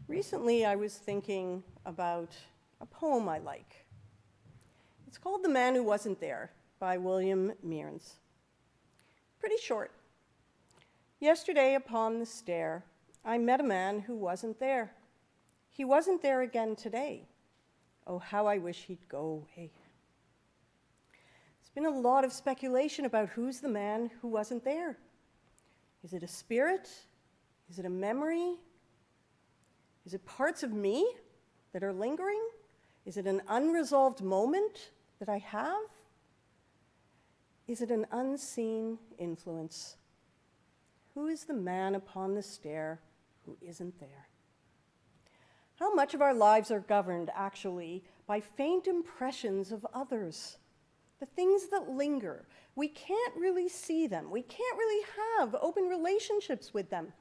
Recently, I was thinking about a poem I like. It's called The Man Who Wasn't There by William Mearns. Pretty short. Yesterday upon the stair, I met a man who wasn't there. He wasn't there again today. Oh, how I wish he'd go away. There's been a lot of speculation about who's the man who wasn't there. Is it a spirit? Is it a memory? Is it parts of me that are lingering? Is it an unresolved moment that I have? Is it an unseen influence? Who is the man upon the stair who isn't there? How much of our lives are governed, actually, by faint impressions of others? The things that linger. We can't really see them. We can't really have open relationships with them.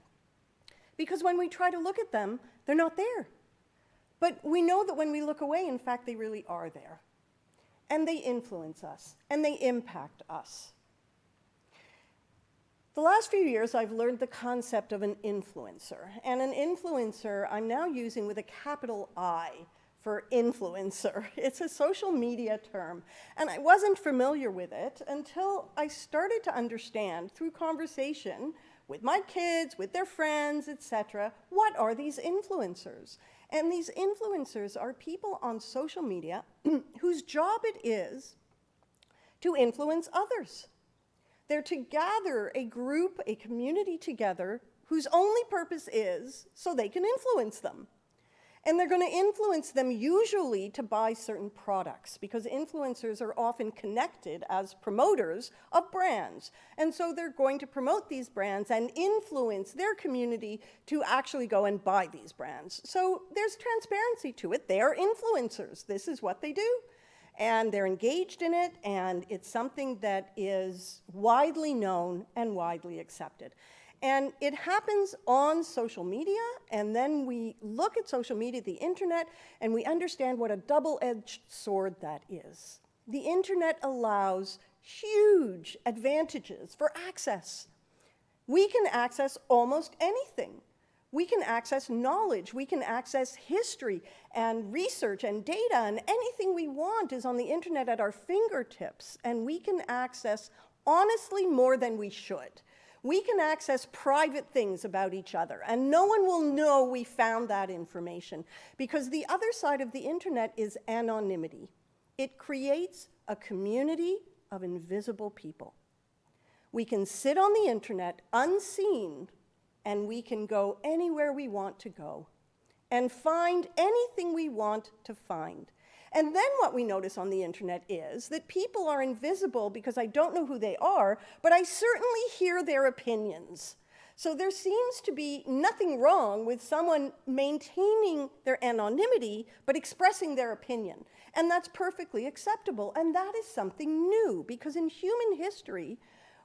Because when we try to look at them, they're not there. But we know that when we look away, in fact, they really are there. And they influence us, and they impact us. The last few years, I've learned the concept of an influencer. And an influencer, I'm now using with a capital I for influencer. It's a social media term. And I wasn't familiar with it until I started to understand, through conversation with my kids, with their friends, etc., what are these influencers? And these influencers are people on social media whose job it is to influence others. They're to gather a group, a community together whose only purpose is so they can influence them. And they're going to influence them usually to buy certain products because influencers are often connected as promoters of brands. And so they're going to promote these brands and influence their community to actually go and buy these brands. So there's transparency to it. They are influencers. This is what they do. And they're engaged in it, and it's something that is widely known and widely accepted. And it happens on social media, and then we look at social media, the internet, and we understand what a double-edged sword that is. The internet allows huge advantages for access. We can access almost anything. We can access knowledge, we can access history and research and data, and anything we want is on the internet at our fingertips, and we can access, honestly, more than we should. We can access private things about each other, and no one will know we found that information, because the other side of the internet is anonymity. It creates a community of invisible people. We can sit on the internet unseen, and we can go anywhere we want to go and find anything we want to find. And then what we notice on the internet is that people are invisible because I don't know who they are, but I certainly hear their opinions. So there seems to be nothing wrong with someone maintaining their anonymity, but expressing their opinion. And that's perfectly acceptable. And that is something new, because in human history,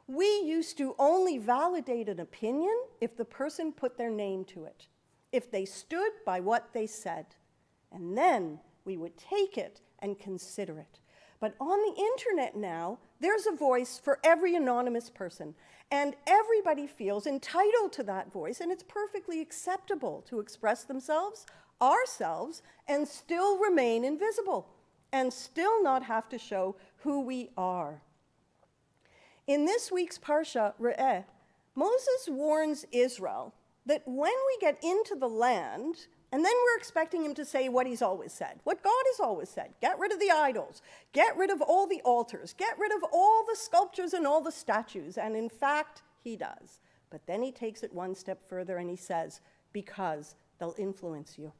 we used to only validate an opinion if the person put their name to it, if they stood by what they said. And then we would take it and consider it. But on the internet now, there's a voice for every anonymous person, and everybody feels entitled to that voice, and it's perfectly acceptable to express themselves, ourselves, and still remain invisible, and still not have to show who we are. In this week's Parsha, Re'eh, Moses warns Israel that when we get into the land, and then we're expecting him to say what he's always said, what God has always said. Get rid of the idols. Get rid of all the altars. Get rid of all the sculptures and all the statues. And in fact, he does. But then he takes it one step further and he says, because they'll influence you.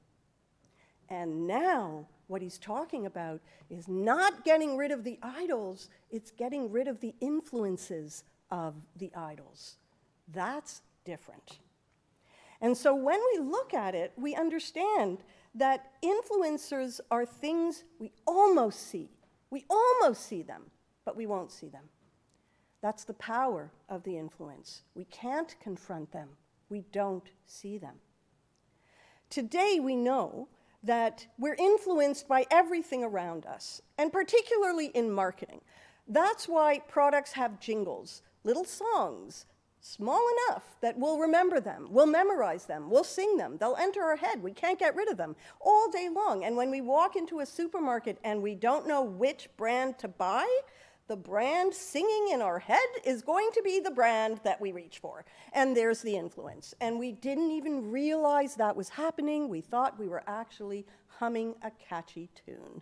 And now what he's talking about is not getting rid of the idols, it's getting rid of the influences of the idols. That's different. And so when we look at it, we understand that influencers are things we almost see. We almost see them, but we won't see them. That's the power of the influence. We can't confront them. We don't see them. Today we know that we're influenced by everything around us, and particularly in marketing. That's why products have jingles, little songs, small enough that we'll remember them, we'll memorize them, we'll sing them, they'll enter our head, we can't get rid of them all day long. And when we walk into a supermarket and we don't know which brand to buy, the brand singing in our head is going to be the brand that we reach for. And there's the influence. And we didn't even realize that was happening. We thought we were actually humming a catchy tune.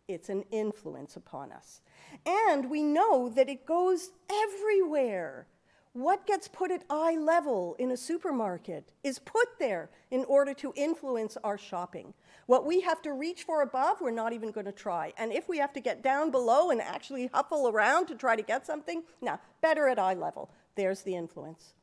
It's an influence upon us. And we know that it goes everywhere. What gets put at eye level in a supermarket is put there in order to influence our shopping. What we have to reach for above, we're not even going to try. And if we have to get down below and actually huffle around to try to get something, no, better at eye level. There's the influence.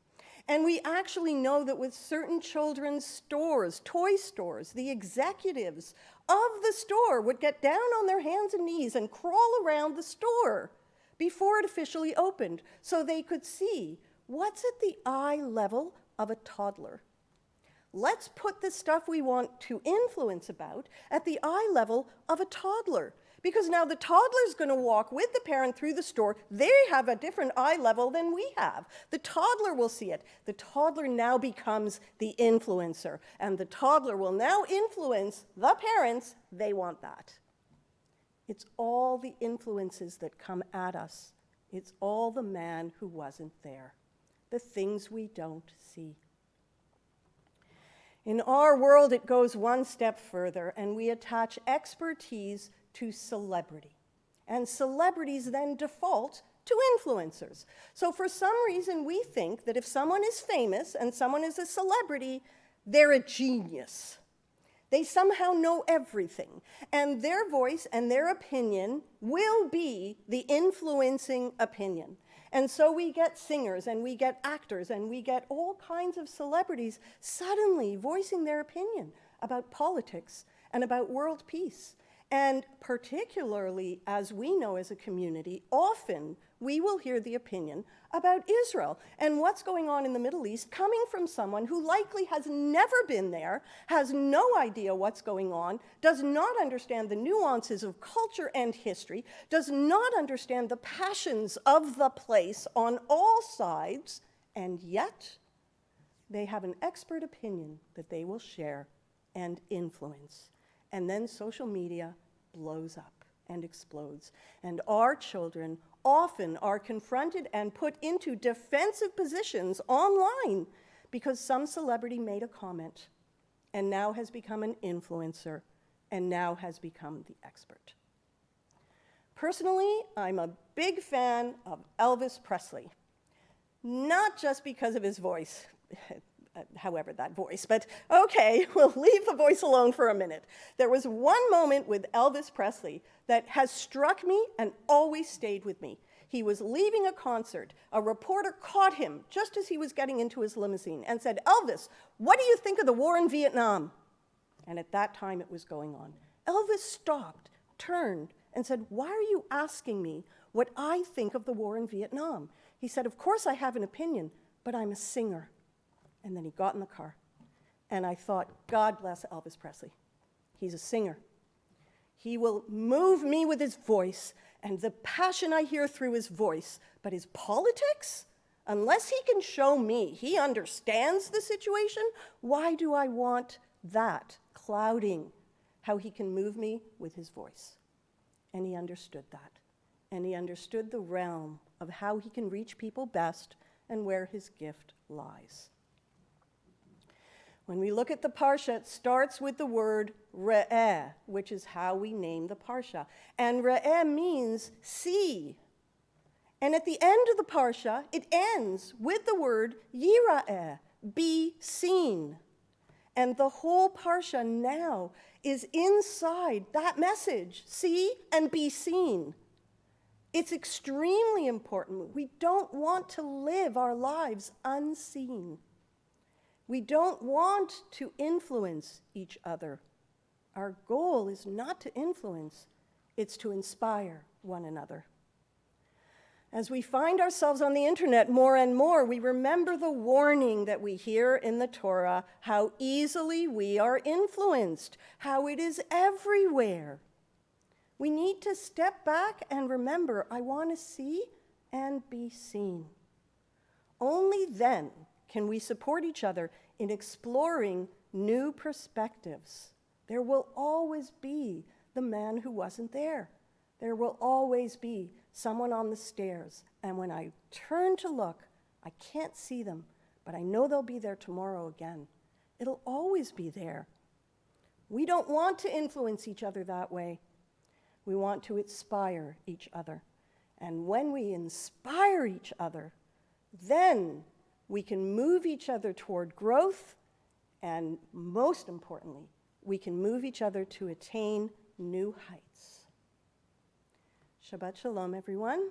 And we actually know that with certain children's stores, toy stores, the executives of the store would get down on their hands and knees and crawl around the store before it officially opened so they could see what's at the eye level of a toddler. Let's put the stuff we want to influence about at the eye level of a toddler. Because now the toddler's going to walk with the parent through the store. They have a different eye level than we have. The toddler will see it. The toddler now becomes the influencer. And the toddler will now influence the parents. They want that. It's all the influences that come at us. It's all the man who wasn't there. The things we don't see. In our world, it goes one step further, and we attach expertise to celebrity. And celebrities then default to influencers. So for some reason, we think that if someone is famous and someone is a celebrity, they're a genius. They somehow know everything, and their voice and their opinion will be the influencing opinion. And so we get singers, and we get actors, and we get all kinds of celebrities suddenly voicing their opinion about politics and about world peace. And particularly, as we know as a community, often we will hear the opinion about Israel and what's going on in the Middle East coming from someone who likely has never been there, has no idea what's going on, does not understand the nuances of culture and history, does not understand the passions of the place on all sides, and yet they have an expert opinion that they will share and influence. And then social media blows up and explodes. And our children often are confronted and put into defensive positions online because some celebrity made a comment and now has become an influencer and now has become the expert. Personally, I'm a big fan of Elvis Presley, not just because of his voice. However, that voice, but okay, we'll leave the voice alone for a minute. There was one moment with Elvis Presley that has struck me and always stayed with me. He was leaving a concert. A reporter caught him just as he was getting into his limousine and said, "Elvis, what do you think of the war in Vietnam?" And at that time it was going on. Elvis stopped, turned, and said, "Why are you asking me what I think of the war in Vietnam?" He said, "Of course I have an opinion, but I'm a singer." And then he got in the car. And I thought, God bless Elvis Presley. He's a singer. He will move me with his voice and the passion I hear through his voice. But his politics? Unless he can show me he understands the situation, why do I want that clouding how he can move me with his voice? And he understood that. And he understood the realm of how he can reach people best and where his gift lies. When we look at the Parsha, it starts with the word Re'eh, which is how we name the Parsha. And Re'eh means see. And at the end of the Parsha, it ends with the word Yira'eh, be seen. And the whole Parsha now is inside that message, see and be seen. It's extremely important. We don't want to live our lives unseen. We don't want to influence each other. Our goal is not to influence, it's to inspire one another. As we find ourselves on the internet more and more, we remember the warning that we hear in the Torah, how easily we are influenced, how it is everywhere. We need to step back and remember, I want to see and be seen. Only then can we support each other in exploring new perspectives. There will always be the man who wasn't there. There will always be someone on the stairs. And when I turn to look, I can't see them, but I know they'll be there tomorrow again. It'll always be there. We don't want to influence each other that way. We want to inspire each other. And when we inspire each other, then we can move each other toward growth, and most importantly, we can move each other to attain new heights. Shabbat Shalom, everyone.